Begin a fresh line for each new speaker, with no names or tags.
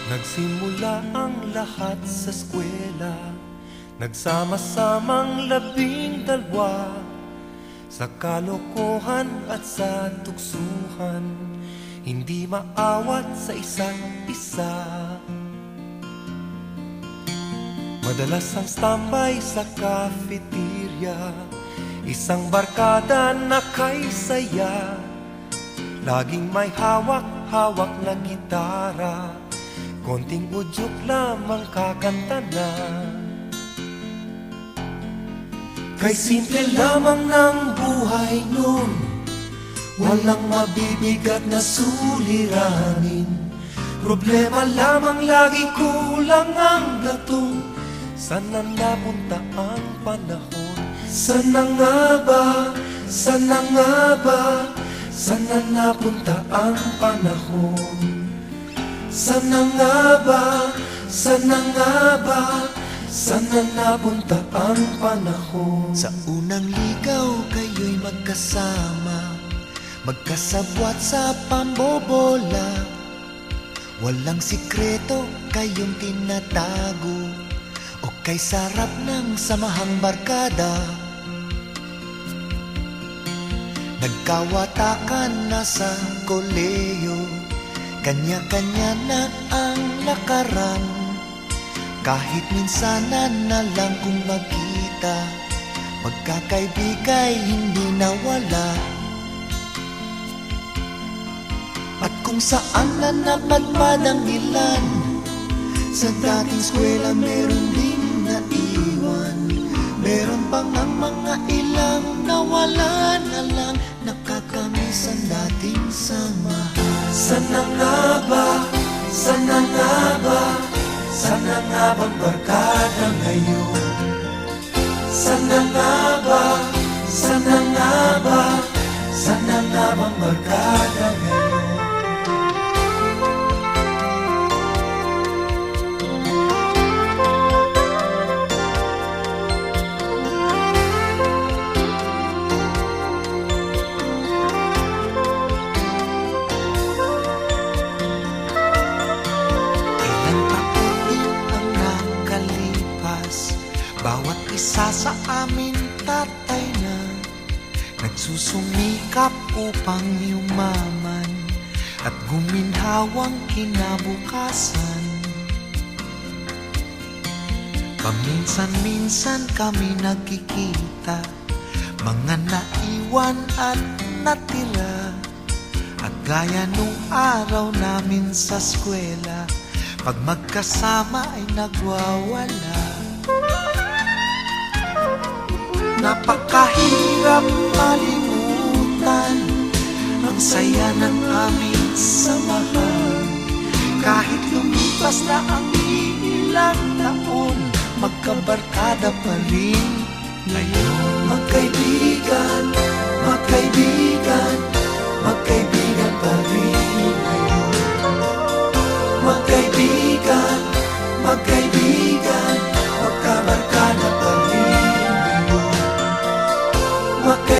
Nagsimula ang lahat sa eskwela, nagsama-samang 12 sa kalokohan at sa tuksuhan, hindi maawat sa isa't isa. Madalas ang standby sa cafeteria, isang barkada na kay saya, laging may hawak-hawak na gitara, konting udyok lamang kakanta na. Kay simple lamang ng buhay nun, walang mabibigat na suliranin. Problema lamang lagi, kulang ang gatong. Sana napunta ang panahon? Sana nga ba? Sana nga ba? Sana napunta ang panahon? Sana nga ba? Sana nga ba? Sana napunta ang panahon?
Sa unang ligaw kayo'y magkasama, magkasabwat sa pambobola. Walang sikreto kayong tinatago, o kay sarap ng samahang barkada. Nagkawatakan na sa koleyo, kanya-kanya na ang lakaran. Kahit minsanan na lang kung magkita, magkakaibigay hindi nawala. At kung saan na napadpad ang ilan, sa dating eskwela meron ding naiwan. Meron pang ang mga ilang nawala na lang, nakakamiss ang dating samahan.
Sana nga ba? Sana nga ba? Sana nga bang barkada ngayon? Sana nga ba? Sana nga ba? Sana nga bang barkada ngayon?
Bawat isa sa amin tatay na nagsusumikap upang yumaman at guminhawang kinabukasan. Paminsan-minsan kami nagkikita, mga naiwan at natira. At gaya nung araw namin sa eskwela, pag magkasama ay nagwawala. Napakahirap malimutan ang saya ng aming samahan. Kahit lumipas na ang ilang taon, magkabarkada pa rin ngayon.
Magkaibigan, magkaibigan,